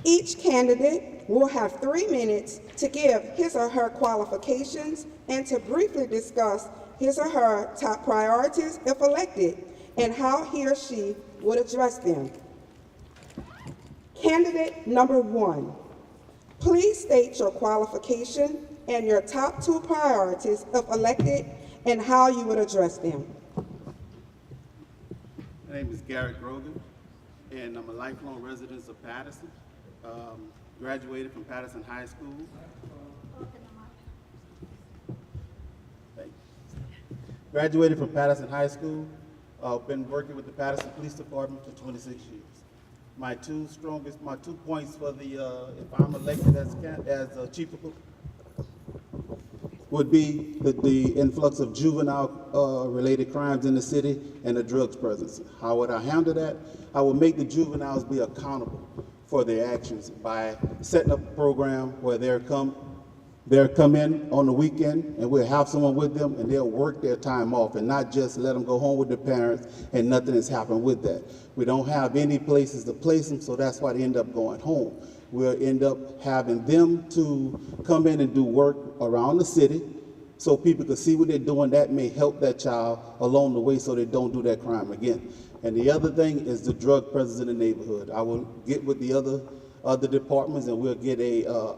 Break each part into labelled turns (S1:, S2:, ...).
S1: Each candidate will have 3 minutes to give his or her qualifications and to briefly discuss his or her top priorities if elected and how he or she would address them. Candidate number 1, please state your qualification and your top 2 priorities if elected and how you would address them.
S2: My name is Garrett Grogan, and I'm a lifelong resident of Patterson. Graduated from Patterson High School. Graduated from Patterson High School. Been working with the Patterson Police Department for 26 years. My two points for the, if I'm elected as chief of police, would be the influx of juvenile related crimes in the city and the drugs presence. How would I handle that? I would make the juveniles be accountable for their actions by setting up a program where they'll come in on the weekend and we'll have someone with them and they'll work their time off and not just let them go home with their parents and nothing has happened with that. We don't have any places to place them, so that's why they end up going home. We'll end up having them to come in and do work around the city so people can see what they're doing. That may help that child along the way so they don't do that crime again. And the other thing is the drug presence in the neighborhood. I will get with the other departments and we'll get a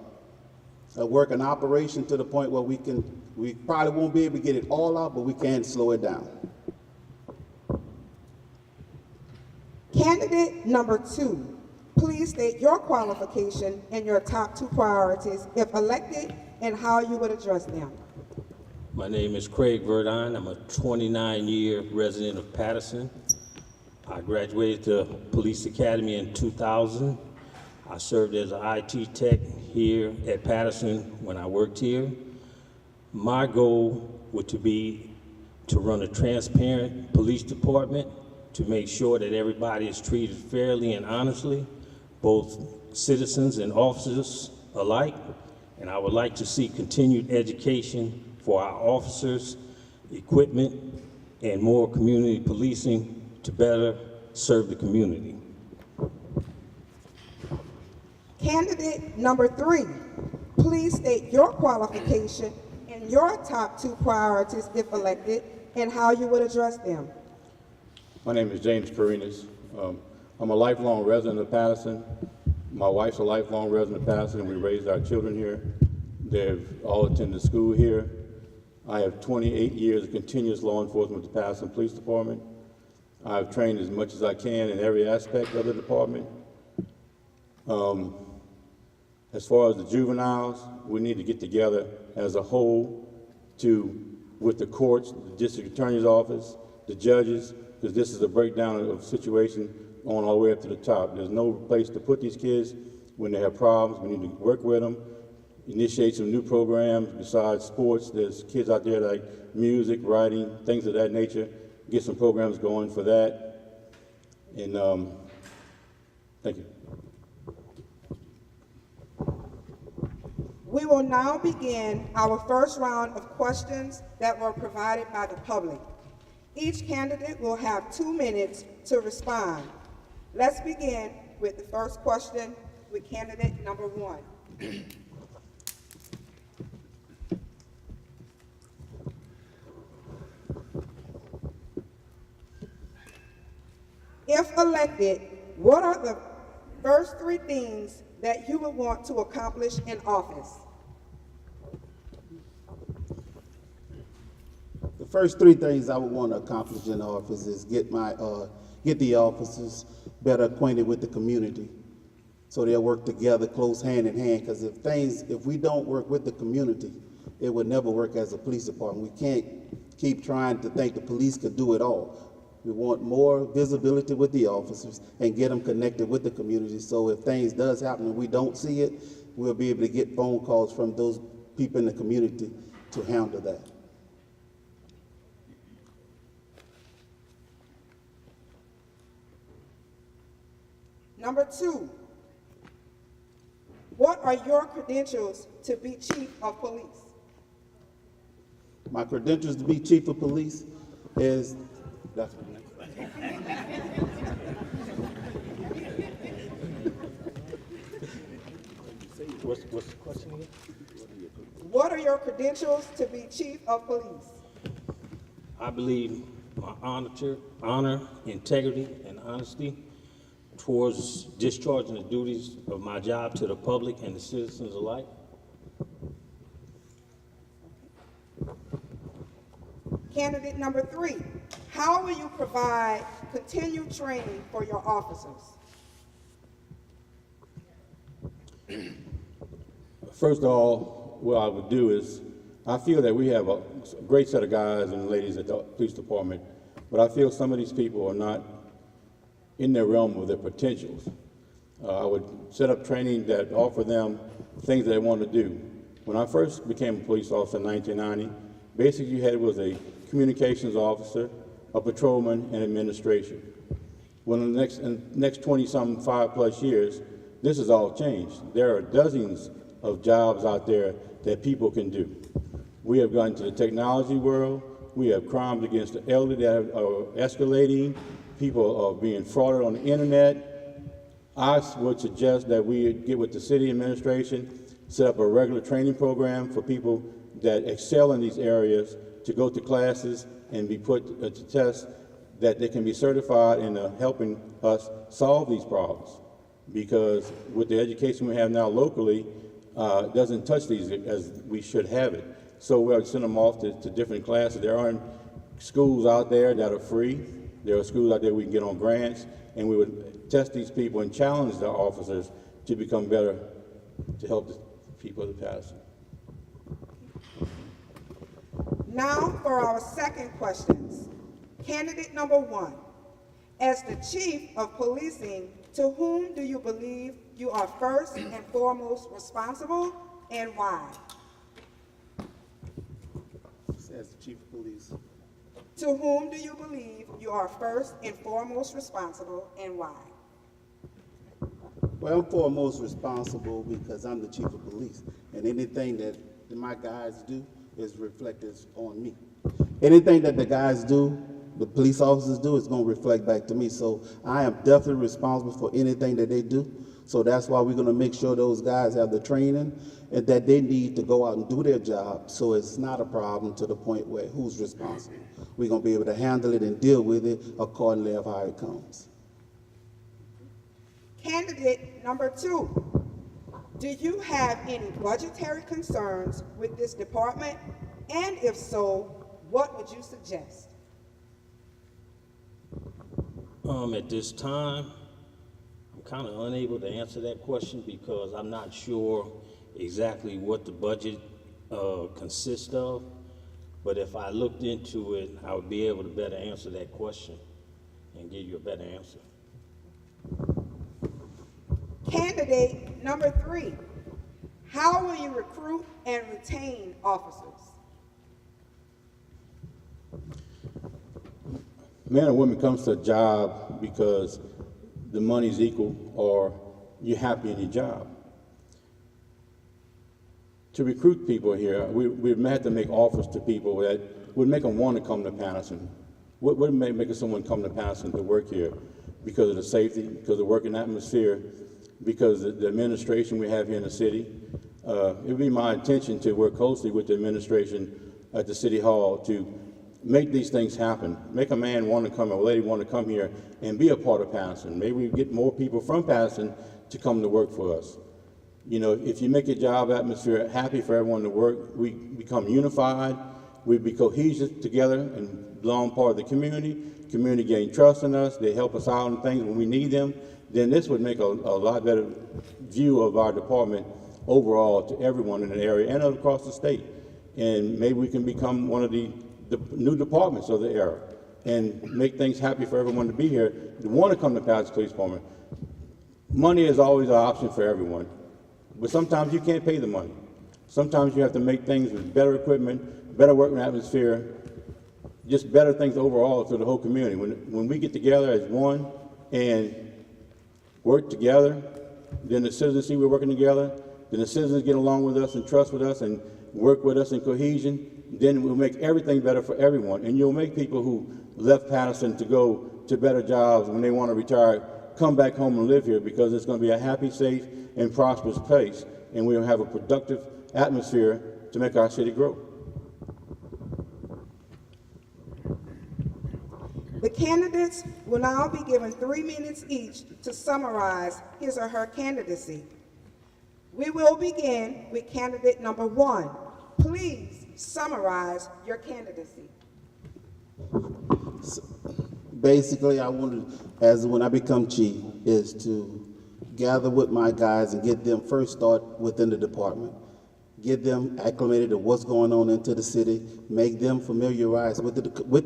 S2: working operation to the point where we probably won't be able to get it all out, but we can slow it down.
S1: Candidate number 2, please state your qualification and your top 2 priorities if elected and how you would address them.
S3: My name is Craig Verdine. I'm a 29-year resident of Patterson. I graduated the Police Academy in 2000. I served as an IT tech here at Patterson when I worked here. My goal would be to run a transparent police department to make sure that everybody is treated fairly and honestly, both citizens and officers alike. And I would like to see continued education for our officers, equipment, and more community policing to better serve the community.
S1: Candidate number 3, please state your qualification and your top 2 priorities if elected and how you would address them.
S4: My name is James Perinas. I'm a lifelong resident of Patterson. My wife's a lifelong resident of Patterson, and we raised our children here. They've all attended school here. I have 28 years of continuous law enforcement with the Patterson Police Department. I've trained as much as I can in every aspect of the department. As far as the juveniles, we need to get together as a whole with the courts, the district attorney's office, the judges, because this is a breakdown of situation on all the way up to the top. There's no place to put these kids when they have problems. We need to work with them, initiate some new programs besides sports. There's kids out there like music, writing, things of that nature. Get some programs going for that. And thank you.
S1: We will now begin our first round of questions that were provided by the public. Each candidate will have 2 minutes to respond. Let's begin with the first question with candidate number 1. If elected, what are the first 3 things that you would want to accomplish in office?
S2: The first 3 things I would want to accomplish in office is get the officers better acquainted with the community so they'll work together close hand in hand, because if we don't work with the community, it would never work as a police department. We can't keep trying to think the police could do it all. We want more visibility with the officers and get them connected with the community, so if things does happen and we don't see it, we'll be able to get phone calls from those people in the community to handle that.
S1: Number 2, what are your credentials to be chief of police?
S2: My credentials to be chief of police is,
S3: what's the question again?
S1: What are your credentials to be chief of police?
S3: I believe my honor, integrity, and honesty towards discharging the duties of my job to the public and the citizens alike.
S1: Candidate number 3, how will you provide continued training for your officers?
S4: First of all, what I would do is, I feel that we have a great set of guys and ladies at the police department, but I feel some of these people are not in their realm of their potentials. I would set up training that offer them things that they want to do. When I first became a police officer in 1990, basically you had was a communications officer, a patrolman, and administration. Well, in the next 20-some, 5+ years, this has all changed. There are dozens of jobs out there that people can do. We have gone to the technology world. We have crimes against the elderly that are escalating. People are being frauded on the internet. I would suggest that we get with the city administration, set up a regular training program for people that excel in these areas to go to classes and be put to test, that they can be certified in helping us solve these problems. Because with the education we have now locally, it doesn't touch these as we should have it. So we'll send them off to different classes. There aren't schools out there that are free. There are schools out there we can get on grants, and we would test these people and challenge the officers to become better to help the people of Patterson.
S1: Now for our second questions. Candidate number 1, as the chief of policing, to whom do you believe you are first and foremost responsible, and why?
S2: As the chief of police,
S1: To whom do you believe you are first and foremost responsible, and why?
S2: well, I'm foremost responsible because I'm the chief of police, and anything that my guys do is reflected on me. Anything that the guys do, the police officers do, is going to reflect back to me. So I am definitely responsible for anything that they do. So that's why we're going to make sure those guys have the training and that they need to go out and do their job. So it's not a problem to the point where who's responsible. We're going to be able to handle it and deal with it accordingly of how it comes.
S1: Candidate number 2, do you have any budgetary concerns with this department? And if so, what would you suggest?
S3: At this time, I'm kind of unable to answer that question because I'm not sure exactly what the budget consists of. But if I looked into it, I would be able to better answer that question and give you a better answer.
S1: Candidate number 3, how will you recruit and retain officers?
S4: Man or woman comes to a job because the money's equal or you're happy in your job. To recruit people here, we've had to make offers to people that would make them want to come to Patterson. What would make someone come to Patterson to work here? Because of the safety, because of the working atmosphere, because of the administration we have here in the city. It would be my intention to work closely with the administration at the City Hall to make these things happen. Make a man want to come, a lady want to come here and be a part of Patterson. Maybe we get more people from Patterson to come to work for us. You know, if you make a job atmosphere happy for everyone to work, we become unified, we be cohesive together and belong part of the community. Community gain trust in us, they help us out in things when we need them. Then this would make a lot better view of our department overall to everyone in the area and across the state. And maybe we can become one of the new departments of the era and make things happy for everyone to be here, to want to come to Patterson Police Department. Money is always an option for everyone, but sometimes you can't pay the money. Sometimes you have to make things with better equipment, better working atmosphere, just better things overall to the whole community. When we get together as one and work together, then the citizens see we're working together, then the citizens get along with us and trust with us and work with us in cohesion, then we'll make everything better for everyone. And you'll make people who left Patterson to go to better jobs when they want to retire come back home and live here, because it's going to be a happy, safe, and prosperous place and we'll have a productive atmosphere to make our city grow.
S1: The candidates will now be given 3 minutes each to summarize his or her candidacy. We will begin with candidate number 1. Please summarize your candidacy.
S2: Basically, I wanted, as when I become chief, is to gather with my guys and get them first start within the department, get them acclimated to what's going on into the city, make them familiarized with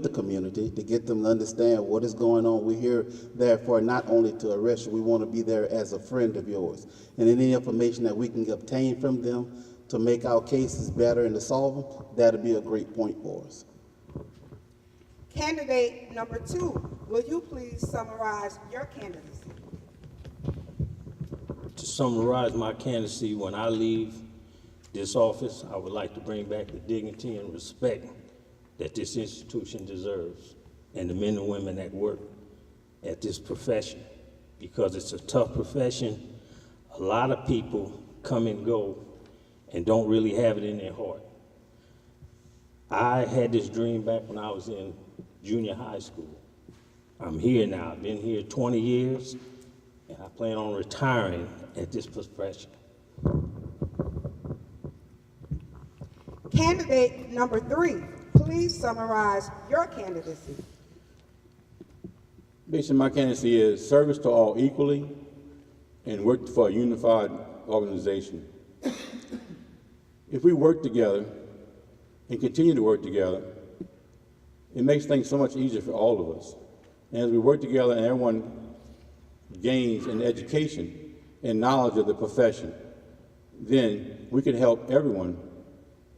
S2: the community, to get them to understand what is going on. We're here, therefore, not only to arrest you, we want to be there as a friend of yours. And any information that we can obtain from them to make our cases better and to solve them, that'll be a great point for us.
S1: Candidate number 2, will you please summarize your candidacy?
S3: To summarize my candidacy, when I leave this office, I would like to bring back the dignity and respect that this institution deserves, and the men and women that work at this profession, because it's a tough profession. A lot of people come and go and don't really have it in their heart. I had this dream back when I was in junior high school. I'm here now. I've been here 20 years, and I plan on retiring at this profession.
S1: Candidate number 3, please summarize your candidacy.
S4: Basically, my candidacy is service to all equally and work for a unified organization. If we work together and continue to work together, it makes things so much easier for all of us. And as we work together and everyone gains an education and knowledge of the profession, then we can help everyone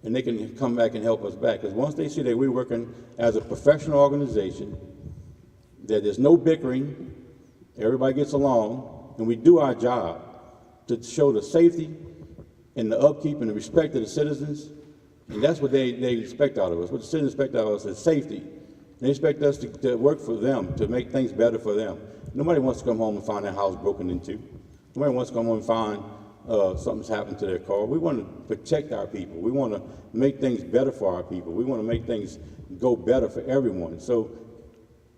S4: and they can come back and help us back. Because once they see that we're working as a professional organization, that there's no bickering, everybody gets along, and we do our job to show the safety and the upkeep and the respect of the citizens, and that's what they expect out of us. What the citizens expect out of us is safety. They expect us to work for them, to make things better for them. Nobody wants to come home and find their house broken into. Nobody wants to come home and find something's happened to their car. We want to protect our people. We want to make things better for our people. We want to make things go better for everyone. So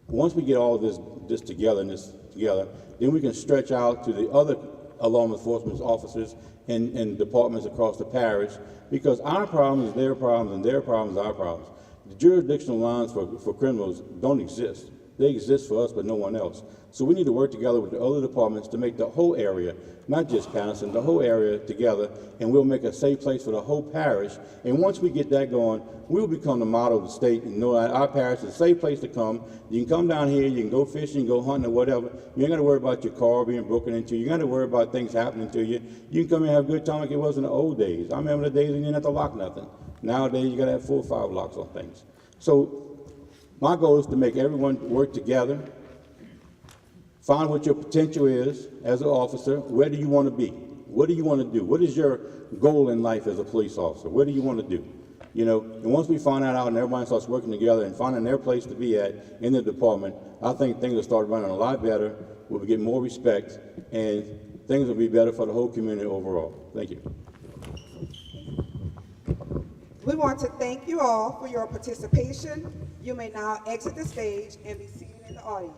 S4: once we get all this together, then we can stretch out to the other law enforcement officers and departments across the parish, because our problems is their problems and their problems are our problems. The jurisdictional lines for criminals don't exist. They exist for us, but no one else. So we need to work together with the other departments to make the whole area, not just Patterson, the whole area together, and we'll make a safe place for the whole parish. And once we get that going, we'll become the model of the state and know that our parish is a safe place to come. You can come down here, you can go fishing, you can go hunting or whatever. You ain't got to worry about your car being broken into. You got to worry about things happening to you. You can come here and have a good time like it was in the old days. I remember the days when you didn't have to lock nothing. Nowadays, you got to have 4 or 5 locks on things. So my goal is to make everyone work together, find what your potential is as an officer. Where do you want to be? What do you want to do? What is your goal in life as a police officer? What do you want to do? You know, and once we find that out and everybody starts working together and finding their place to be at in the department, I think things will start running a lot better. We'll get more respect, and things will be better for the whole community overall. Thank you.
S1: We want to thank you all for your participation. You may now exit the stage and be seated in the audience.